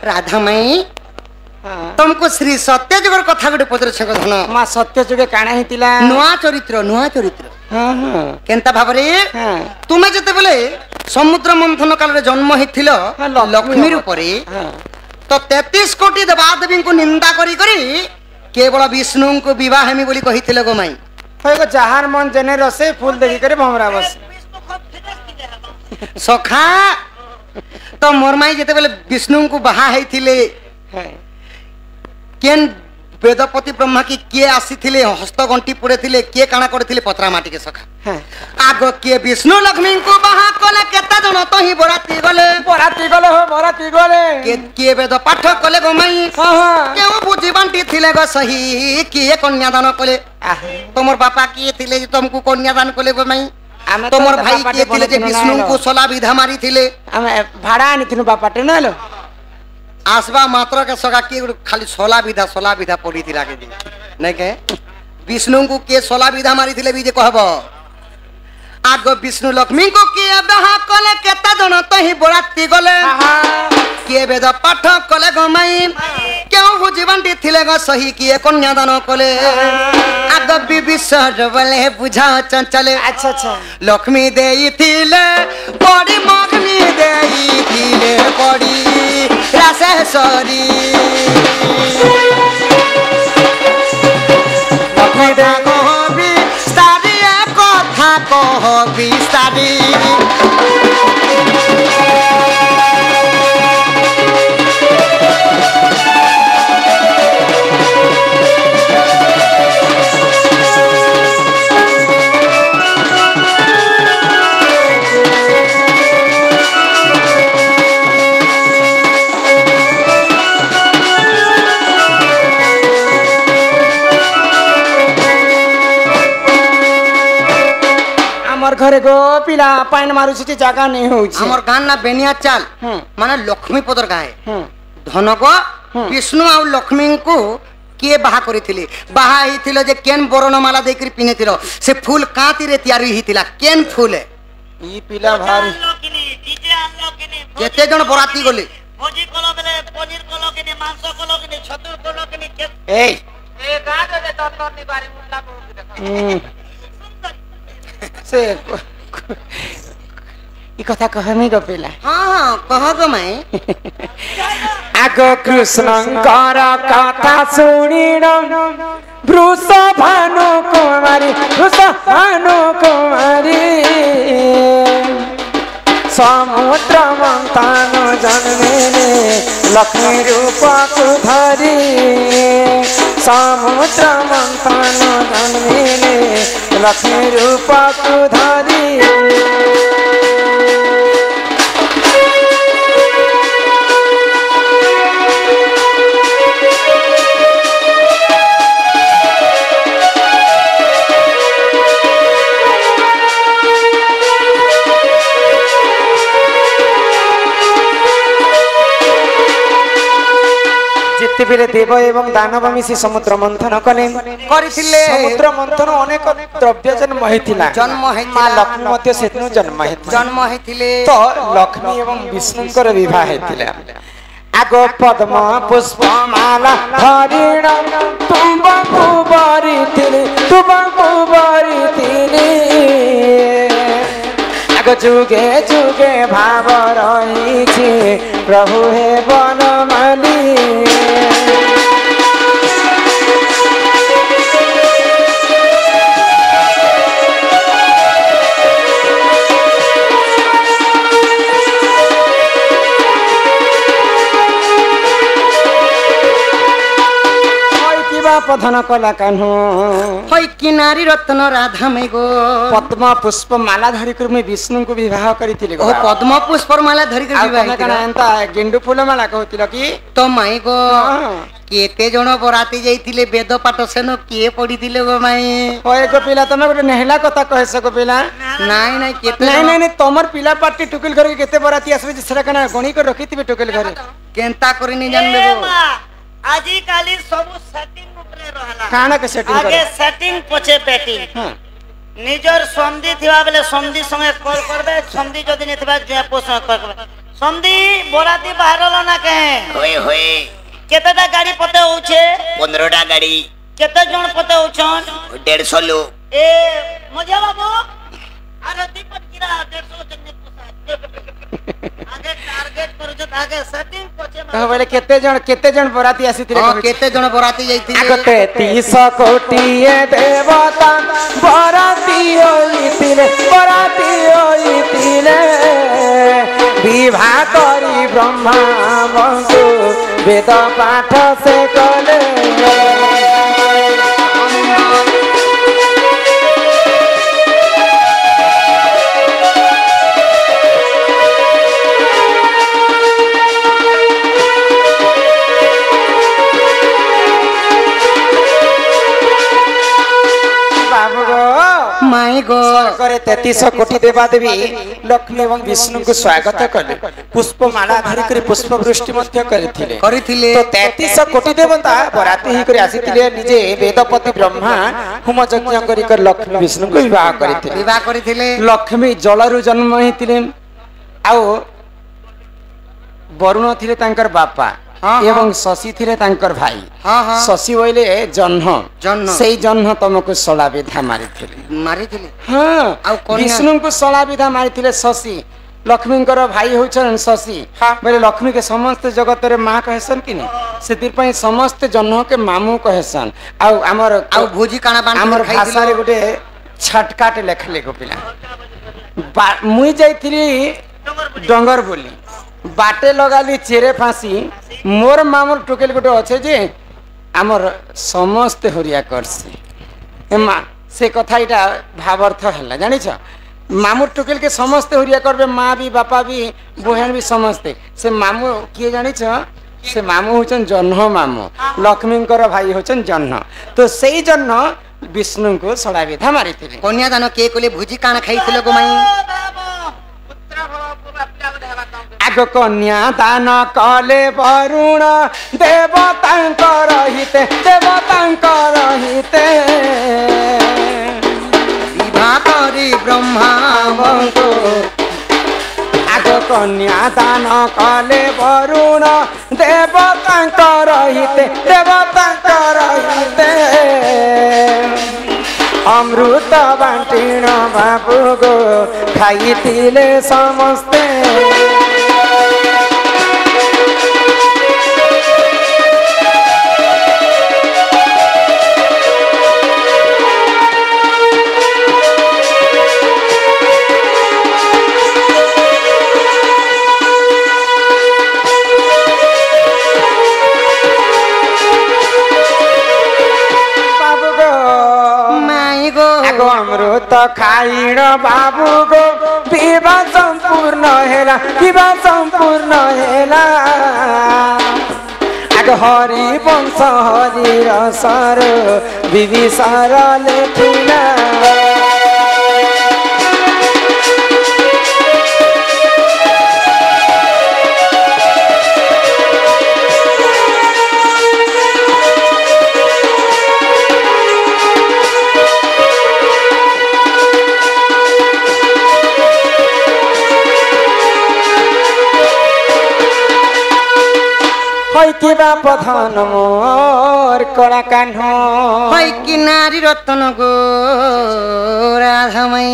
राधा माई तुमको श्री सत्य जुगर कथा गोटे पचर छक धन मां सत्य जुगे काना हितिला नुआ चरित्र हां हां केनता भाबरे हां तुमे जते बेले समुद्र मंथन काल रे जन्म हिथिलो लक्ष्मी रूपरे तो 33 कोटी देवादेवी को निंदा करी करी केवल विष्णु को विवाह हेमी बोली कहिथिले गो माई होय को जहार मन जने रसे फूल देखि करे भमरा बस सखा तो मोर माई जते बेले विष्णु को बाहा हेथिले केन वेदपति ब्रह्मा की किए आसी थिले हस्त गंटी पड़े थिले किए काना करे थिले पत्रा माटी के सखा आगो किए विष्णु लक्ष्मी को बाहा कले केता जन तो ही बराती गले हो बराती गले किए वेद पाठ कले गो माई केउ बुद्धि बांटी थिले गो सही किए कन्यादान कले तमोर बापा किए थिले जे तुमको कन्यादान कले गो माई तमोर भाई किए थिले जे विष्णु को सोला विधा मारी थिले हम भाड़ा आनी थिनु बापाटे नलो आसबा मात्र के सगा के खाली सोला विधा पड़ी थी लागे दी नहीं के विष्णु को के सोला विधा मारी थिले भी जे कहबो आगो विष्णु लक्ष्मी को के बाहा कले केता जन तो ही बराती गले के वेद पाठ कले गो माई केउ बुझी बांटी थिले गो सही किए कन्यादान कले आगो विभीषण बोले बुझाओ चंचले अच्छा अच्छा लक्ष्मी देई थिले बड़ी मग्नी देई थिले बड़ी रासेश्वरी लक्ष्मी दे कहबी स्टारी कथा कहबी स्टारी घरे गो पिला पाइन मारू छी जगह नहीं होई छी हमर गान ना बेनिया चाल माने लक्ष्मी पदर गाए धन को विष्णु और लक्ष्मी को के बाहा करिथिले बाहा हिथिलो जे केन बरणमाला देकरी पिनेथिलो से फूल काती रे तैयारी हिथिला केन फूल ई पिला भारी जेते जण बराती गले भोजी कोलो बेले पनीर कोलो किनी मांस कोलो किनी छतुर कोलो किनी ए गाजो दे तत्तर निबारी मुल्ला को से ई कथा कहमी गो पिला हां कह गो माई आगो कृष्णंकर कथा सुनिन वृषभानु कुमारी समुद्र मंथन जन्मेने लक्ष्मी रूप को धरी समुद्र मंथन जन्मेने लक्ष्मी रूप को धरी जितेबेले देव एवं दानव मिसी समुद्र मंथन कले समुद्र मंथन अनेक द्रव्य जन्म होइथिला मां लक्ष्मी मते सेतनु जन्म होइथिले तो लक्ष्मी एवं विष्णुकर विवाह होइथिला आगो पद्म पुष्प माला हरिण तुमको बरिथिले आगो जुगे जुगे भाव रही प्रभु हे बनमाली पधन कला कान्हो होई किनारी रत्न राधा में गो पद्म पुष्प माला धरी कर मैं विष्णु को विवाह करिथिले ओ पद्म पुष्प माला धरी कर विवाह कना एंता गेंडू फूल माला कहतिल की तो माई गो केते जण बराती जाइथिले वेद पाठ सेनो के पढिथिले गो माई ओए गो पिला तमे गोटे नेहला कथा कहे सको पिला नाही नाही केते नहीं तमर पिला पार्टी टुकिल घर के केते बराती आसबे जेसरा कना गणी कर रखिथिबे टुकिल घर केनता करिनी जानबे गो आजी काली सब सेटिंग ऊपर रहला काना के सेटिंग आगे सेटिंग पछे बैटिंग निजर संधि थिबा बेले संधि संगे कॉल करबे संधि जदी ने थिबा जे पोस करबे संदी बोराती बाहरलो ना कहे होए होए केतेटा गाड़ी पते होछे 15टा गाड़ी केते जण पते होछन 150 लोग ए मजा बाबू अरे दीपक गिरा 150 जन आगे टारगेट करू जो आगे सेटिंग पछे तो बोले केते जण बराती आसीथिले हां केते जण बराती जाईथिले आगते 30 कोटी देवता बराती होइथिले विवाह करी ब्रह्मा बंधु वेद पाठ से कले माई गो करे 33 कोटी देवा देवी लक्ष्मी एवं विष्णु को स्वागत कले पुष्पमाला धरि करे पुष्प वृष्टि मध्य करिथिले तो 33 कोटी देवता बराती ही करे आसीथिले निजे वेदपति ब्रह्मा होम यज्ञ करी कर लक्ष्मी विष्णु को विवाह करिथिले लक्ष्मी जलरु जन्म हिथिले आउ वरुण थिले तांकर बापा एवं शशि थिले तांकर भाई शशि बोले जन्ह सेई जन्ह तुमको सला विधा मारिथिले हां विष्णु को सला विधा मारिथिले शशि लक्ष्मी भाई होचन शशि बोले लक्ष्मी के समस्त जगत रे मां कहसन कि नहीं सेतिर पई समस्त जन्ह के मामू कहसन आउ हमर आउ भोजी काना बान हमर भाषा रे गोटे छटकाटे लेखले को पिला मुई जाईथिली डंगर बोली बाटे लगाली चेरे फांसी मोर मामर टोकेल गोटे अच्छे जे आमर समस्त हरिया करसी एमा से कथा इटा भावार्थ है जानी छ मामू टोकेल के समस्त हरिया करबे माँ भी बापा भी बहन भी समस्ते से मामू किए जानी छ से मामू होचन जन्ह मामू लक्ष्मी भाई होचन जन्ह तो सेई जन्ह विष्णु को सड़ा विधा मारी थे कन्या दान के कोले भुजी काना खाइथिले गो माई आग कन्या दान कले वरुण देवतांकर हिते विवाह करी ब्रह्मा बंधु आग कन्या दान कले वरुण देवतांकर हिते अमृत बांटीण बाबू गो खाइथिले समस्ते अमृत खाइण बाबू गो विवाह संपूर्ण हेला आग हरि वंश हरि रसर विभीषण लेखिला किबा प्रधान मोर कड़ा कान्ह होई कि नारी रत्न गो राधामई